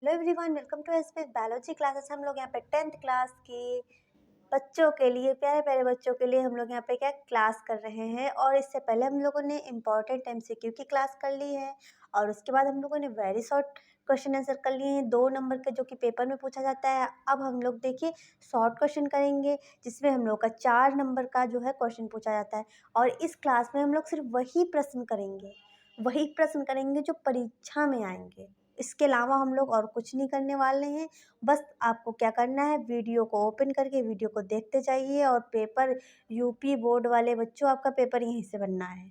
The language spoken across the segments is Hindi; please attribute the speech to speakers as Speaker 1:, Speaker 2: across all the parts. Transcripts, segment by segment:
Speaker 1: Hello everyone, welcome to SPS biology classes. हम लोग यहाँ पे 10th क्लास के बच्चों के लिए, प्यारे प्यारे बच्चों के लिए हम लोग यहाँ पे क्या क्लास कर रहे हैं। और इससे पहले हम लोगों ने इम्पॉर्टेंट एमसीक्यू की क्लास कर ली है और उसके बाद हम लोगों ने वेरी शॉर्ट क्वेश्चन आंसर कर लिए हैं 2 नंबर के, जो कि पेपर में पूछा जाता है। अब हम लोग देखिए शॉर्ट क्वेश्चन करेंगे, जिसमें हम लोग का 4 नंबर का जो है क्वेश्चन पूछा जाता है। और इस क्लास में हम लोग सिर्फ वही प्रश्न करेंगे जो परीक्षा में आएंगे। इसके अलावा हम लोग और कुछ नहीं करने वाले हैं। बस आपको क्या करना है, वीडियो को ओपन करके वीडियो को देखते जाइए। और पेपर यूपी बोर्ड वाले बच्चों, आपका पेपर यहीं से बनना है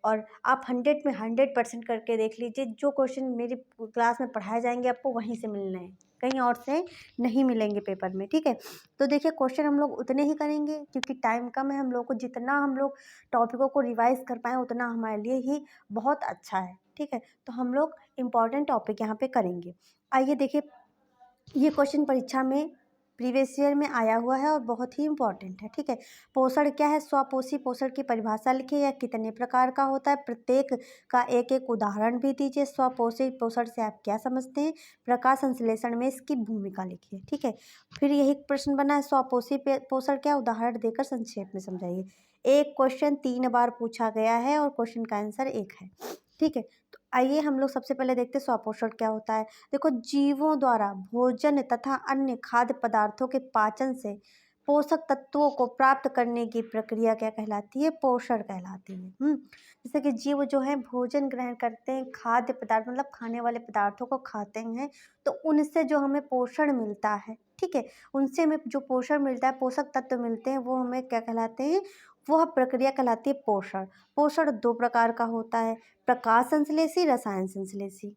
Speaker 1: और आप 100 में 100% करके देख लीजिए। जो क्वेश्चन मेरी क्लास में पढ़ाए जाएंगे आपको वहीं से मिलने हैं, कहीं और से नहीं मिलेंगे पेपर में, ठीक है। तो देखिए क्वेश्चन हम लोग उतने ही करेंगे क्योंकि टाइम कम है। हम लोग को जितना हम लोग टॉपिकों को रिवाइज कर पाएँ उतना हमारे लिए ही बहुत अच्छा है, ठीक है। तो हम लोग इम्पॉर्टेंट टॉपिक यहाँ पे करेंगे। आइए देखिए, ये क्वेश्चन परीक्षा में प्रीवियस ईयर में आया हुआ है और बहुत ही इम्पॉर्टेंट है, ठीक है। पोषण क्या है? स्वपोषी पोषण की परिभाषा लिखिए। यह कितने प्रकार का होता है? प्रत्येक का एक एक उदाहरण भी दीजिए। स्वपोषी पोषण से आप क्या समझते हैं? प्रकाश संश्लेषण में इसकी भूमिका लिखिए, ठीक है। फिर यही प्रश्न बना है, स्वपोषी पोषण क्या? उदाहरण देकर संक्षेप में समझाइए। एक क्वेश्चन 3 बार पूछा गया है और क्वेश्चन का आंसर 1 है, ठीक है। तो आइए हम लोग सबसे पहले देखते हैं स्वपोषण क्या होता है। देखो, जीवों द्वारा भोजन तथा अन्य खाद्य पदार्थों के पाचन से पोषक तत्वों को प्राप्त करने की प्रक्रिया क्या कहलाती है? पोषण कहलाती है। जैसे कि जीव जो है भोजन ग्रहण करते हैं, खाद्य पदार्थ मतलब खाने वाले पदार्थों को खाते हैं, तो उनसे जो हमें पोषण मिलता है, ठीक है, उनसे हमें जो पोषण मिलता है, पोषक तत्व मिलते हैं, वो हमें क्या कहलाते हैं? वह प्रक्रिया कहलाती है पोषण। पोषण 2 प्रकार का होता है, प्रकाश संश्लेषी, रसायन संश्लेषी।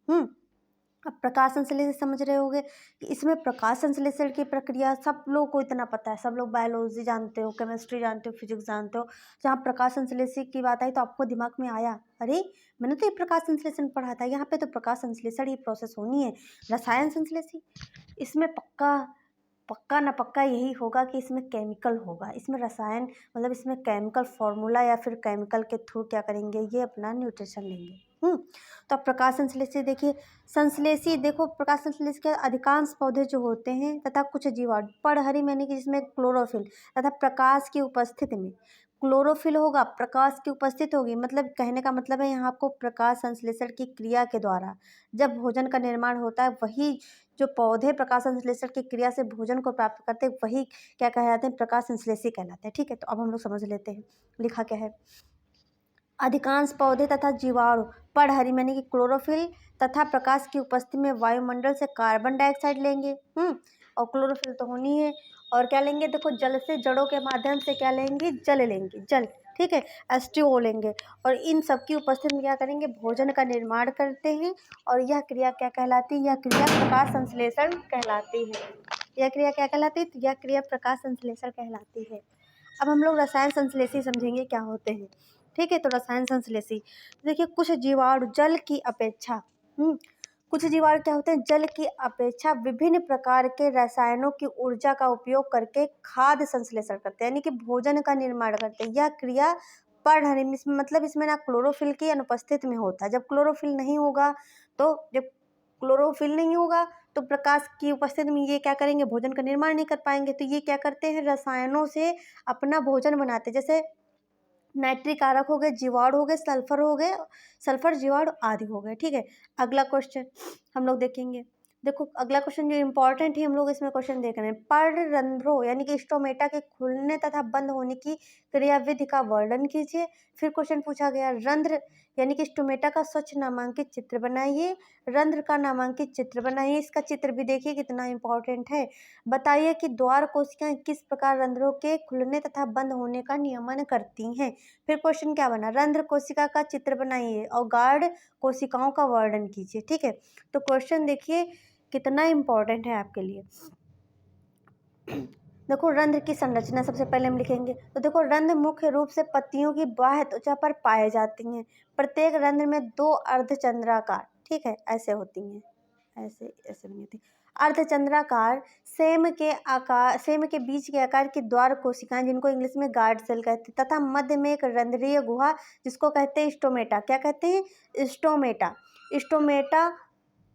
Speaker 1: अब प्रकाश संश्लेषण समझ रहे होंगे कि इसमें प्रकाश संश्लेषण की प्रक्रिया सब लोगों को इतना पता है, सब लोग बायोलॉजी जानते हो, केमिस्ट्री जानते हो, फिजिक्स जानते हो। जहाँ प्रकाश संश्लेषण की बात आई तो आपको दिमाग में आया, अरे मैंने तो ये प्रकाश संश्लेषण पढ़ा था, यहाँ पे तो प्रकाश संश्लेषण ही प्रोसेस होनी है। रसायन संश्लेषी, इसमें पक्का पक्का ना पक्का यही होगा कि इसमें केमिकल होगा, इसमें रसायन मतलब इसमें केमिकल फॉर्मूला या फिर केमिकल के थ्रू क्या करेंगे, ये अपना न्यूट्रिशन लेंगे। तो अब प्रकाश संश्लेषी देखिए, संश्लेषी देखो, प्रकाश संश्लेषी के अधिकांश पौधे जो होते हैं तथा कुछ जीवाणु पर्णहरित यानी कि जिसमें क्लोरोफिल तथा प्रकाश की उपस्थिति में, क्लोरोफिल होगा, प्रकाश की उपस्थिति होगी, मतलब कहने का मतलब है यहाँ आपको प्रकाश संश्लेषण की क्रिया के द्वारा जब भोजन का निर्माण होता है, वही जो पौधे प्रकाश संश्लेषण की क्रिया से भोजन को प्राप्त करते हैं वही क्या कहलाते हैं? प्रकाश संश्लेषी कहलाते हैं, ठीक है। तो अब हम लोग समझ लेते हैं, लिखा क्या है। अधिकांश पौधे तथा जीवाणु पर्णहरित यानी कि क्लोरोफिल तथा प्रकाश की उपस्थिति में वायुमंडल से कार्बन डाइऑक्साइड लेंगे, और क्लोरोफिल तो होनी है। और क्या लेंगे? देखो, जल से, जड़ों के माध्यम से क्या लेंगे? जल लेंगे, जल, ठीक है, H2O लेंगे। और इन सब की उपस्थिति में क्या करेंगे? भोजन का निर्माण करते हैं। और यह क्रिया क्या कहलाती है? यह क्रिया प्रकाश संश्लेषण कहलाती है। यह क्रिया क्या कहलाती है? यह क्रिया प्रकाश संश्लेषण कहलाती है। अब हम लोग रसायन संश्लेषी समझेंगे क्या होते हैं, ठीक है। तो रसायन संश्लेषी देखिए, कुछ जीवाणु जल की अपेक्षा कुछ जीवाणु क्या होते हैं? जल की अपेक्षा विभिन्न प्रकार के रसायनों की ऊर्जा का उपयोग करके खाद्य संश्लेषण करते हैं, यानी कि भोजन का निर्माण करते हैं। यह क्रिया पर्णहरित मतलब इसमें ना क्लोरोफिल की अनुपस्थित में होता है। जब क्लोरोफिल नहीं होगा तो प्रकाश की उपस्थिति में ये क्या करेंगे? भोजन का निर्माण नहीं कर पाएंगे। तो ये क्या करते हैं? रसायनों से अपना भोजन बनाते, जैसे नाइट्रिक कारक हो गए, जीवाणु हो गए, सल्फर हो गए, सल्फर जीवाणु आदि हो गए, ठीक है। अगला क्वेश्चन हम लोग देखेंगे। देखो, अगला क्वेश्चन जो इंपॉर्टेंट है, हम लोग इसमें क्वेश्चन देख रहे हैं। पर्णरंध्रों यानी कि स्टोमेटा के खुलने तथा बंद होने की क्रियाविधि का वर्णन कीजिए। फिर क्वेश्चन पूछा गया, रंध्र यानी कि स्टोमेटा का स्वच्छ नामांकित चित्र बनाइए, रंध्र का नामांकित चित्र बनाइए। इसका चित्र भी देखिए कितना इंपॉर्टेंट है। बताइए कि द्वार कोशिकाएं किस प्रकार रंध्रों के खुलने तथा बंद होने का नियमन करती हैं। फिर क्वेश्चन क्या बना? रंध्र कोशिका का चित्र बनाइए और गार्ड कोशिकाओं का वर्णन कीजिए, ठीक है। तो क्वेश्चन देखिए कितना इंपॉर्टेंट है आपके लिए। देखो, रंध्र की संरचना सबसे पहले हम लिखेंगे। तो देखो, रंध्र मुख्य रूप से पत्तियों की बाह्य त्वचा पर पाए जाती हैं। प्रत्येक रंध्र में 2 अर्धचंद्राकार, ठीक है, ऐसे होती हैं, ऐसे ऐसे बनी होती। अर्धचंद्राकार सेम के बीच के आकार की द्वार कोशिकाएं, जिनको इंग्लिश में गार्ड सेल कहते हैं, तथा मध्य में एक रंध्रीय गुहा जिसको कहते हैं स्टोमेटा। क्या कहते हैं? स्टोमेटा। स्टोमेटा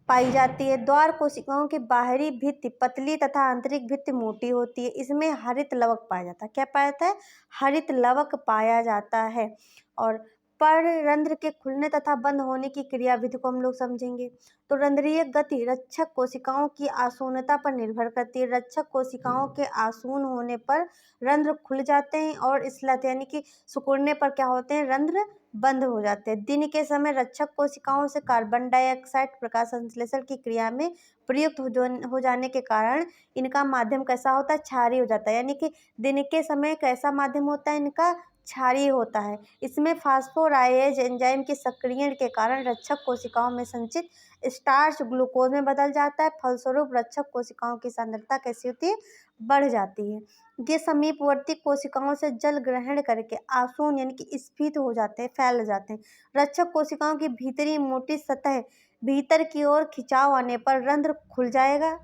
Speaker 1: पाई जाती है। द्वार कोशिकाओं की बाहरी भित्ति पतली तथा आंतरिक भित्ति मोटी होती है। इसमें हरित लवक पाया जाता है। क्या पाया जाता है? हरित लवक पाया जाता है। और पर्णरंध्र के खुलने तथा बंद होने की क्रियाविधि को हम लोग समझेंगे। तो रंध्रीय गति रक्षक कोशिकाओं की आसुनता पर निर्भर करती है। रक्षक कोशिकाओं के आसून होने पर रंध्र खुल जाते हैं और स्लथ यानी कि सिकुड़ने पर क्या होते हैं? रंध्र बंद हो जाते हैं। दिन के समय रक्षक कोशिकाओं से कार्बन डाइऑक्साइड प्रकाश संश्लेषण की क्रिया में प्रयुक्त हो जाने के कारण इनका माध्यम कैसा होता है? क्षारीय हो जाता है। यानी कि दिन के समय कैसा माध्यम होता है इनका? क्षारीय होता है। इसमें फास्फोराइलेज एंजाइम के सक्रियण के कारण रक्षक कोशिकाओं में संचित स्टार्च ग्लूकोज में बदल जाता है। फलस्वरूप रक्षक कोशिकाओं की सांद्रता कैसी होती है? बढ़ जाती है। ये समीपवर्ती कोशिकाओं से जल ग्रहण करके आसुन यानी कि स्फीत हो जाते हैं, फैल जाते हैं। रक्षक कोशिकाओं की भीतरी मोटी सतह भीतर की ओर खिंचाव आने पर रंध्र खुल जाएगा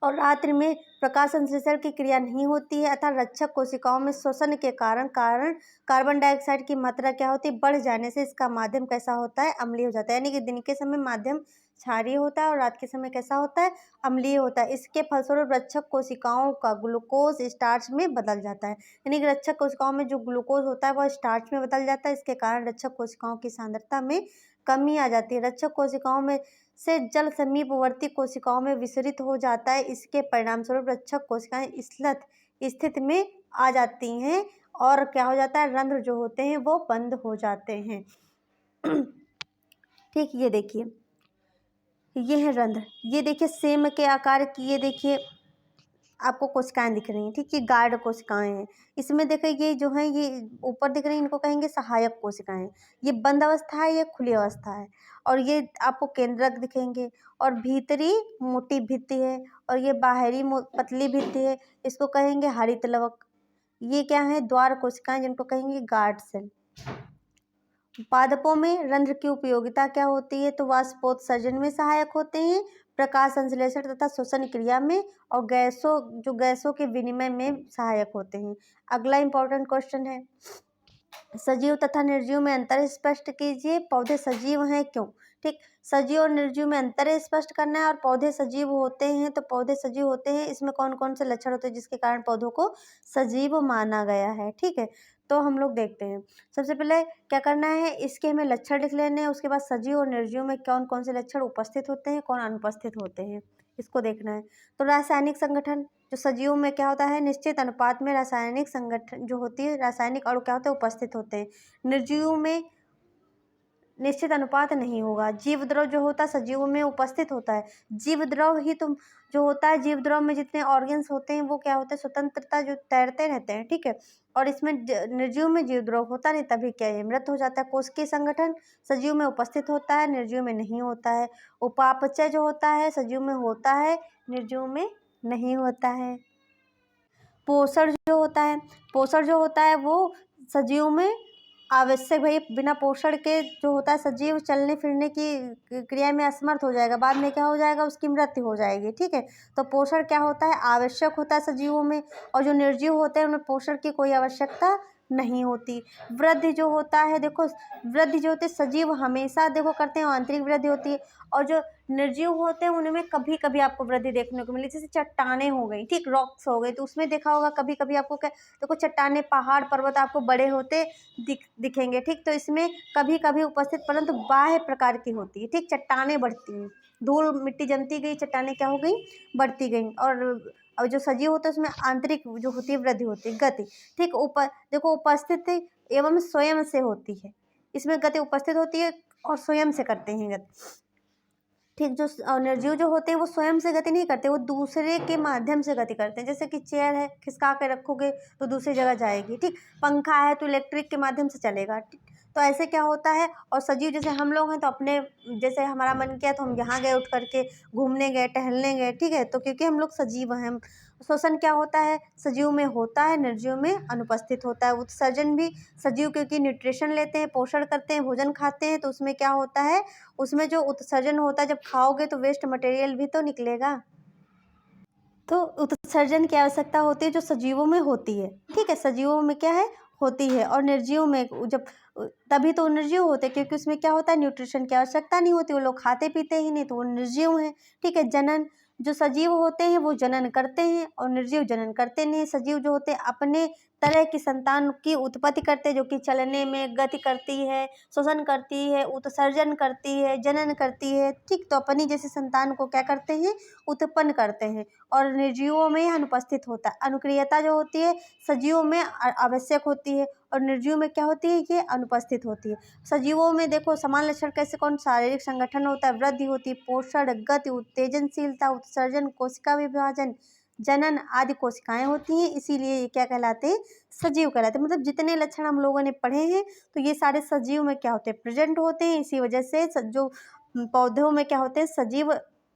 Speaker 1: और रात्रि में प्रकाश संश्लेषण की क्रिया नहीं होती है अतः रक्षक कोशिकाओं में श्वसन के कारण कार्बन डाइऑक्साइड की मात्रा क्या होती है? बढ़ जाने से इसका माध्यम कैसा होता है? अम्लीय हो जाता है। यानी कि दिन के समय माध्यम क्षारीय होता है और रात के समय कैसा होता है? अम्लीय होता है। इसके फलस्वरूप रक्षक कोशिकाओं का ग्लूकोज स्टार्च में बदल जाता है। यानी कि रक्षक कोशिकाओं में जो ग्लूकोज होता है वह स्टार्च में बदल जाता है। इसके कारण रक्षक कोशिकाओं की सांद्रता में कमी आ जाती है। रक्षक कोशिकाओं में से जल समीपवर्ती कोशिकाओं में विसरित हो जाता है। इसके परिणामस्वरूप रक्षक कोशिकाएं स्लथ स्थिति में आ जाती हैं और क्या हो जाता है? रंध्र जो होते हैं वो बंद हो जाते हैं। ठीक, ये देखिए, ये है रंध्र। ये देखिए सेम के आकार की, ये देखिए आपको कोशिकाएं दिख रही हैं। ठीक, ये गार्ड कोशिकाएं हैं। इसमें देखिए ये जो है ये ऊपर दिख रही हैं, इनको कहेंगे सहायक कोशिकाएं। ये बंद अवस्था है, ये खुली अवस्था है। और ये आपको केंद्रक दिखेंगे और भीतरी मोटी भित्ति है और ये बाहरी पतली भित्ति है, इसको कहेंगे हरित लवक। ये क्या है? द्वार कोशिकाएं, जिनको कहेंगे गार्ड सेल। पादपों में रंध्र की उपयोगिता क्या होती है? तो वाष्पोत्सर्जन में सहायक होते हैं, प्रकाश संश्लेषण तथा श्वसन क्रिया में, और गैसों के विनिमय में सहायक होते हैं। अगला इंपॉर्टेंट क्वेश्चन है, सजीव तथा निर्जीव में अंतर स्पष्ट कीजिए। पौधे सजीव हैं क्यों? ठीक, सजीव और निर्जीव में अंतर स्पष्ट करना है। और पौधे सजीव होते हैं, तो पौधे सजीव होते हैं, इसमें कौन कौन से लक्षण होते हैं जिसके कारण पौधों को सजीव माना गया है? ठीक है, तो हम लोग देखते हैं। सबसे पहले क्या करना है, इसके हमें लक्षण लिख लेने हैं। उसके बाद सजीव और निर्जीव में कौन कौन से लक्षण उपस्थित होते हैं, कौन अनुपस्थित होते हैं, इसको देखना है। तो रासायनिक संगठन, जो सजीव में क्या होता है? निश्चित अनुपात में रासायनिक संगठन जो होती है, रासायनिक अणु क्या होते हैं? उपस्थित होते हैं। निर्जीव में निश्चित अनुपात नहीं होगा। जीव द्रव जो होता है सजीव में उपस्थित होता है। जीव द्रव ही तुम जो होता है, जीव द्रव में जितने ऑर्गन्स होते हैं वो क्या होते हैं? स्वतंत्रता जो तैरते रहते हैं। ठीक है, और इसमें निर्जीव में जीव द्रव होता नहीं, तभी क्या है? मृत हो जाता है। कोशिकीय संगठन सजीव में उपस्थित होता है, निर्जीव में नहीं होता है। उपापचय जो होता है सजीव में होता है, निर्जीव में नहीं होता है। पोषण जो होता है वो सजीव में आवश्यक, भाई बिना पोषण के जो होता है सजीव चलने फिरने की क्रिया में असमर्थ हो जाएगा, बाद में क्या हो जाएगा? उसकी मृत्यु हो जाएगी। ठीक है, तो पोषण क्या होता है? आवश्यक होता है सजीवों में। और जो निर्जीव होते हैं उनमें पोषण की कोई आवश्यकता नहीं होती। वृद्धि जो होता है, देखो वृद्धि जो होती है सजीव हमेशा देखो करते हैं, आंतरिक वृद्धि होती है। और जो निर्जीव होते हैं उनमें कभी कभी आपको वृद्धि देखने को मिली, जैसे चट्टानें हो गई, ठीक, रॉक्स हो गई, तो उसमें देखा होगा कभी कभी आपको क्या, देखो चट्टानें पहाड़ पर्वत आपको बड़े होते दिखेंगे। ठीक, तो इसमें कभी कभी उपस्थित परंतु बाह्य प्रकार की होती है। ठीक, चट्टानें बढ़ती हैं, धूल मिट्टी जमती गई, चट्टानें क्या हो गई? बढ़ती गई। और जो सजीव होता है उसमें आंतरिक जो होती है वृद्धि होती है, गति। ठीक, देखो उपस्थित एवं स्वयं से होती है, इसमें गति उपस्थित होती है और स्वयं से करते हैं गति। ठीक, जो निर्जीव जो होते हैं वो स्वयं से गति नहीं करते, वो दूसरे के माध्यम से गति करते हैं। जैसे कि चेयर है, खिसका के रखोगे तो दूसरी जगह जाएगी। ठीक, पंखा है तो इलेक्ट्रिक के माध्यम से चलेगा। ठीक, तो ऐसे क्या होता है। और सजीव जैसे हम लोग हैं तो अपने जैसे हमारा मन किया तो हम यहाँ गए, उठ करके घूमने गए, टहलने गए। ठीक है, तो क्योंकि हम लोग सजीव हैं। श्वसन क्या होता है? सजीव में होता है, निर्जीव में अनुपस्थित होता है। उत्सर्जन भी सजीव क्योंकि न्यूट्रिशन लेते हैं, पोषण करते हैं, भोजन खाते हैं, तो उसमें क्या होता है? उसमें जो उत्सर्जन होता है, जब खाओगे तो वेस्ट मटेरियल भी तो निकलेगा, तो उत्सर्जन की आवश्यकता होती है जो सजीवों में होती है। ठीक है, सजीवों में क्या है? होती है। और निर्जीव में जब तभी तो निर्जीव होते हैं, क्योंकि उसमें क्या होता है, न्यूट्रिशन की आवश्यकता नहीं होती, वो लोग खाते पीते ही नहीं, तो वो निर्जीव हैं। ठीक है। जनन, जो सजीव होते हैं वो जनन करते हैं और निर्जीव जनन करते नहीं। सजीव जो होते हैं अपने तरह की संतान की उत्पत्ति करते हैं, जो कि चलने में गति करती है, श्वसन करती है, उत्सर्जन करती है, जनन करती है। ठीक, तो अपनी जैसे संतान को क्या करते हैं, उत्पन्न करते हैं। और निर्जीवों में यह अनुपस्थित होता है। अनुक्रियता जो होती है सजीवों में आवश्यक होती है और निर्जीव में क्या होती है, ये अनुपस्थित होती है। सजीवों में देखो समान लक्षण कैसे, कौन, शारीरिक संगठन होता है, वृद्धि होती है, पोषण, गति, उत्तेजनशीलता, उत्सर्जन, कोशिका विभाजन, जनन आदि कोशिकाएं होती हैं, इसीलिए ये क्या कहलाते हैं, सजीव कहलाते हैं। मतलब जितने लक्षण हम लोगों ने पढ़े हैं तो ये सारे सजीव में क्या होते हैं, प्रेजेंट होते हैं। इसी वजह से जो पौधों में क्या होते हैं, सजीव,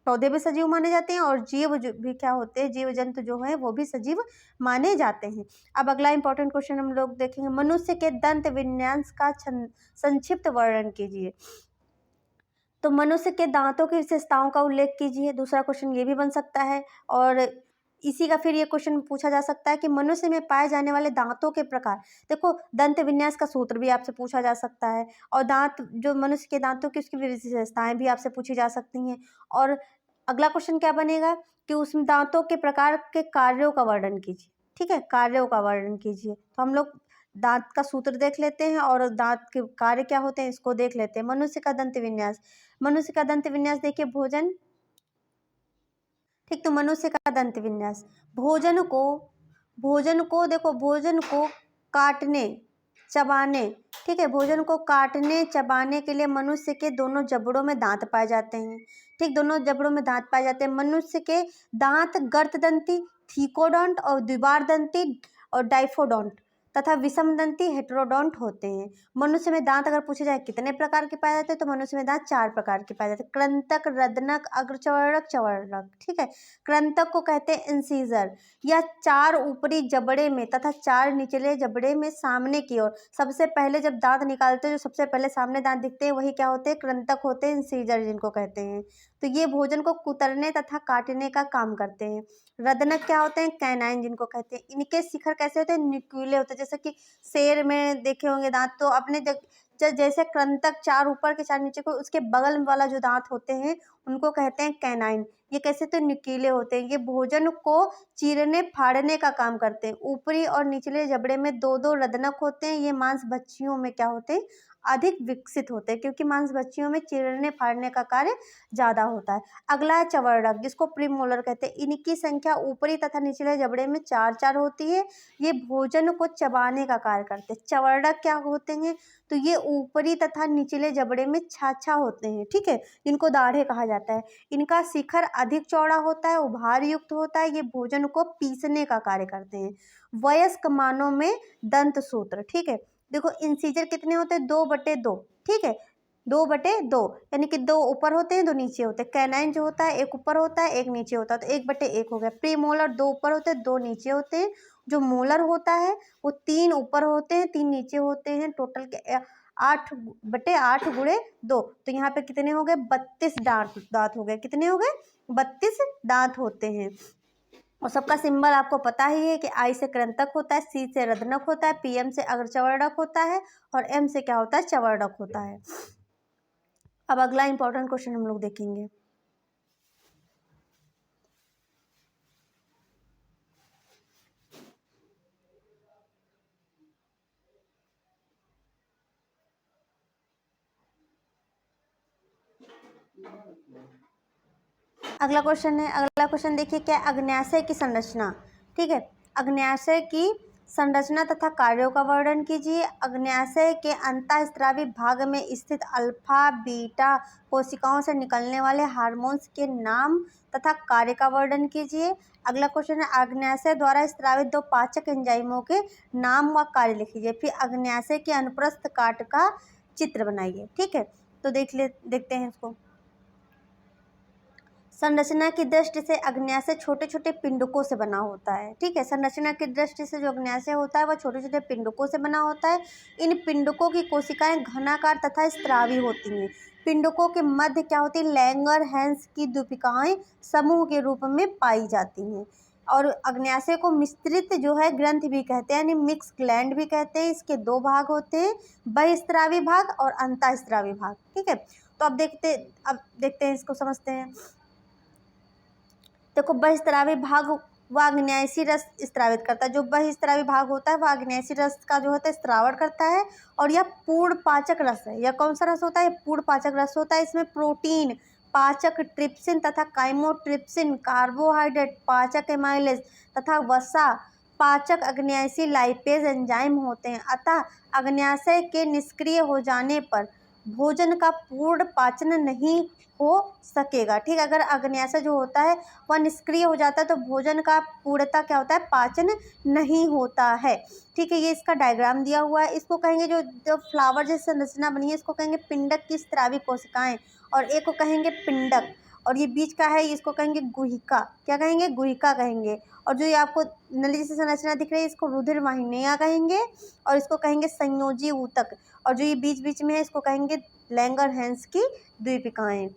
Speaker 1: पौधे भी सजीव माने जाते हैं और जीव जो भी क्या होते हैं, जीव जंतु जो है वो भी सजीव माने जाते हैं। अब अगला इंपॉर्टेंट क्वेश्चन हम लोग देखेंगे, मनुष्य के दंत विन्यास का संक्षिप्त वर्णन कीजिए। तो मनुष्य के दांतों की विशेषताओं का उल्लेख कीजिए। दूसरा क्वेश्चन ये भी बन सकता है। और इसी का फिर ये क्वेश्चन पूछा जा सकता है कि मनुष्य में पाए जाने वाले दांतों के प्रकार। देखो दंत विन्यास का सूत्र भी आपसे पूछा जा सकता है और दांत, जो मनुष्य के दांतों की उसकी विशेषताएं भी आपसे पूछी जा सकती हैं। और अगला क्वेश्चन क्या बनेगा कि उस दांतों के प्रकार के कार्यों का वर्णन कीजिए। ठीक है, कार्यों का वर्णन कीजिए। तो हम लोग दांत का सूत्र देख लेते हैं और दांत के कार्य क्या होते हैं इसको देख लेते हैं। मनुष्य का दंत विन्यास, मनुष्य का दंत विन्यास देखिए, भोजन। ठीक, तो मनुष्य का दंत विन्यास, भोजन को देखो, भोजन को काटने, चबाने, ठीक है, भोजन को काटने चबाने के लिए मनुष्य के दोनों जबड़ों में दांत पाए जाते हैं। ठीक, दोनों जबड़ों में दांत पाए जाते हैं। मनुष्य के दांत गर्तदंती, थीकोडोंट और द्विबार दंती और डाइफोडोंट तथा विषम दंती हेटेरोडोंट होते हैं। मनुष्य में दांत अगर पूछे जाए कितने प्रकार के पाए जाते हैं, तो मनुष्य में दांत 4 प्रकार के पाए जाते हैं, कृंतक, रदनक, अग्रचवर्णक, चवर्णक। ठीक है, कृंतक को कहते हैं इंसीजर, या 4 ऊपरी जबड़े में तथा 4 निचले जबड़े में सामने की ओर। सबसे पहले जब दांत निकालते हैं, जो सबसे पहले सामने दांत दिखते हैं वही क्या होते हैं, कृंतक होते हैं, इंसीजर जिनको कहते हैं। तो ये भोजन को कुतरने तथा काटने का काम करते हैं। रदनक क्या होते हैं, कैनाइन जिनको कहते हैं। इनके शिखर कैसे होते हैं, न्यूक्लियर होते हैं। जैसे कि शेर में देखे होंगे दांत, तो अपने जैसे कृंतक 4 ऊपर के 4 नीचे को, उसके बगल वाला जो दांत होते हैं उनको कहते हैं कैनाइन। ये कैसे, तो न्यूक्लियर होते हैं। ये भोजन को चीरने फाड़ने का काम करते हैं। ऊपरी और निचले जबड़े में 2-2 रदनक होते हैं। ये मांस भक्षियों में क्या होते हैं, अधिक विकसित होते हैं, क्योंकि मांस भक्षियों में चीरने फाड़ने का कार्य ज़्यादा होता है। अगला है चवर्णक, जिसको प्रीमोलर कहते हैं। इनकी संख्या ऊपरी तथा निचले जबड़े में 4-4 होती है। ये भोजन को चबाने का कार्य करते हैं। चवर्णक क्या होते हैं, तो ये ऊपरी तथा निचले जबड़े में छाछा होते हैं। ठीक है, जिनको दाढ़े कहा जाता है। इनका शिखर अधिक चौड़ा होता है, उभार युक्त होता है। ये भोजन को पीसने का कार्य करते हैं। वयस्क मानव में दंत सूत्र, ठीक है, देखो इंसीजर कितने होते हैं, 2/2। ठीक है, 2/2, यानी कि 2 ऊपर होते हैं 2 नीचे होते हैं। कैनाइन जो होता है 1 ऊपर होता है 1 नीचे होता है, तो 1/1 हो गया। प्रीमोलर 2 ऊपर होते हैं 2 नीचे होते हैं। जो मोलर होता है वो 3 ऊपर होते हैं 3 नीचे होते हैं। टोटल के 8/8 गुणे 2, तो यहाँ पे कितने हो गए, 32 दांत हो गए। कितने हो गए, 32 दांत होते हैं। और सबका सिंबल आपको पता ही है कि आई से कृंतक होता है, सी से रदनक होता है, पीएम से अग्रचवर्णक होता है और एम से क्या होता है, चवर्णक होता है। अब अगला इंपॉर्टेंट क्वेश्चन हम लोग देखेंगे। अगला क्वेश्चन देखिए, क्या अग्न्याशय की संरचना। ठीक है, अग्न्याशय की संरचना तथा कार्यों का वर्णन कीजिए। अग्न्याशय के अंतःस्रावी भाग में स्थित अल्फा बीटा कोशिकाओं से निकलने वाले हार्मोन्स के नाम तथा कार्य का वर्णन कीजिए। अगला क्वेश्चन है, अग्न्याशय द्वारा स्रावित 2 पाचक एंजाइमों के नाम व कार्य लिखिए। फिर अग्न्याशय के अनुप्रस्थ काट का चित्र बनाइए। ठीक है, तो देखते हैं इसको। संरचना की दृष्टि से अग्न्याशय छोटे छोटे पिंडकों से बना होता है। ठीक है, संरचना की दृष्टि से जो अग्न्याशय होता है वह छोटे छोटे पिंडकों से बना होता है। इन पिंडकों की कोशिकाएं घनाकार तथा स्रावी होती हैं। पिंडकों के मध्य क्या होती है, लैंगर हैंस की द्वीपिकाएं समूह के रूप में पाई जाती हैं। और अग्न्याशय को मिश्रित जो है ग्रंथि भी कहते हैं, यानी मिक्स ग्लैंड भी कहते हैं। इसके दो भाग होते हैं, बहिस्रावी भाग और अंतःस्रावी भाग। ठीक है, तो अब देखते हैं, इसको समझते हैं। देखो, बहिस्रावी भाग वह अग्न्याशी रस स्रावित करता है। जो बहिस्रावी भाग होता है वह अग्न्याशी रस का जो होता है स्रावण करता है, और यह पूर्ण पाचक रस है। यह कौन सा रस होता है? पूर्ण पाचक रस होता है। इसमें प्रोटीन पाचक ट्रिप्सिन तथा काइमोट्रिप्सिन, कार्बोहाइड्रेट पाचक एमाइलेज तथा वसा पाचक अग्न्याशी लाइपेज एंजाइम होते हैं। अतः अग्न्याशय के निष्क्रिय हो जाने पर भोजन का पूर्ण पाचन नहीं हो सकेगा। ठीक, अगर अग्न्याशय जो होता है वह निष्क्रिय हो जाता है तो भोजन का पूर्णतः क्या होता है? पाचन नहीं होता है। ठीक है, ये इसका डायग्राम दिया हुआ है। इसको कहेंगे जो फ्लावर जैसी संरचना बनी है, इसको कहेंगे पिंडक की स्रावी कोशिकाएं, और एक को कहेंगे पिंडक, और ये बीच का है इसको कहेंगे गुहिका। क्या कहेंगे? गुहिका कहेंगे। और जो ये आपको नली जैसी संरचना दिख रही है इसको रुधिर वाहिनियां कहेंगे, और इसको कहेंगे संयोजी ऊतक, और जो ये बीच बीच में है इसको कहेंगे लैंगरहैंस की द्वीपिकाएं।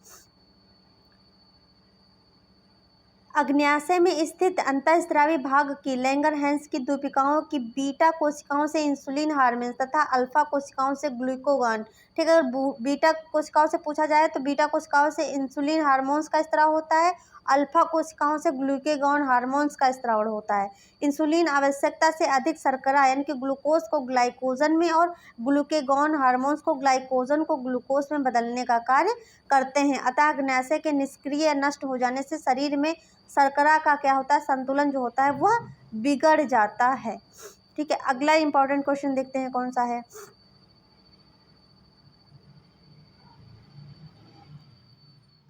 Speaker 1: अग्न्याशय में स्थित अंतःस्रावी भाग की लैंगरहैंस की द्वीपिकाओं की बीटा कोशिकाओं से इंसुलिन हार्मोन तथा अल्फा कोशिकाओं से ग्लूकागॉन। ठीक है, अगर बीटा कोशिकाओं से पूछा जाए तो बीटा कोशिकाओं से इंसुलिन हार्मोन्स का स्राव होता है, अल्फा कोशिकाओं से ग्लूकागॉन हार्मोन्स का स्राव होता है। इंसुलिन आवश्यकता से अधिक शर्करा यानी कि ग्लूकोज को ग्लाइकोजन में और ग्लूकागॉन हार्मोन्स को ग्लाइकोजन को ग्लूकोज में बदलने का कार्य करते हैं। अतः अग्न्याशय के निष्क्रिय नष्ट हो जाने से शरीर में शर्करा का क्या होता है? संतुलन जो होता है वह बिगड़ जाता है। ठीक है, अगला इंपॉर्टेंट क्वेश्चन देखते हैं कौन सा है।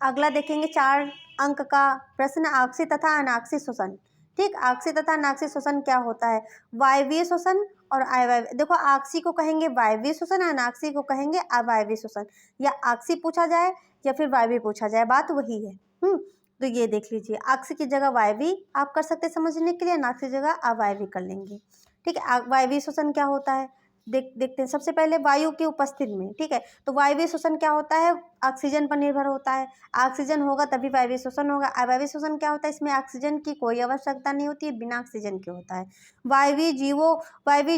Speaker 1: अगला देखेंगे 4 अंक का प्रश्न, आक्सीय तथा अनाक्सीय श्वसन। ठीक, आक्सीय तथा अनाक्सीय श्वसन क्या होता है? वायवीय श्वसन और अवायवीय। देखो, आक्सीय को कहेंगे वायवीय श्वसन, अनाक्सीय को कहेंगे अवायवीय श्वसन। या आक्सीय पूछा जाए या फिर वायवीय पूछा जाए, बात वही है। तो ये देख लीजिए, आक्सीय की जगह वायवीय आप कर सकते समझने के लिए, अनाक्सीय की जगह अवायवीय कर लेंगे। ठीक है, वायवीय श्वसन क्या होता है देखते हैं। सबसे पहले वायु की उपस्थिति में। ठीक है, तो वायवीय श्वसन क्या होता है? ऑक्सीजन पर निर्भर होता है। ऑक्सीजन होगा तभी वायवीय श्वसन होगा। अवायवीय श्वसन क्या होता है? इसमें ऑक्सीजन की कोई आवश्यकता नहीं होती है, बिना ऑक्सीजन के होता है। वायवीय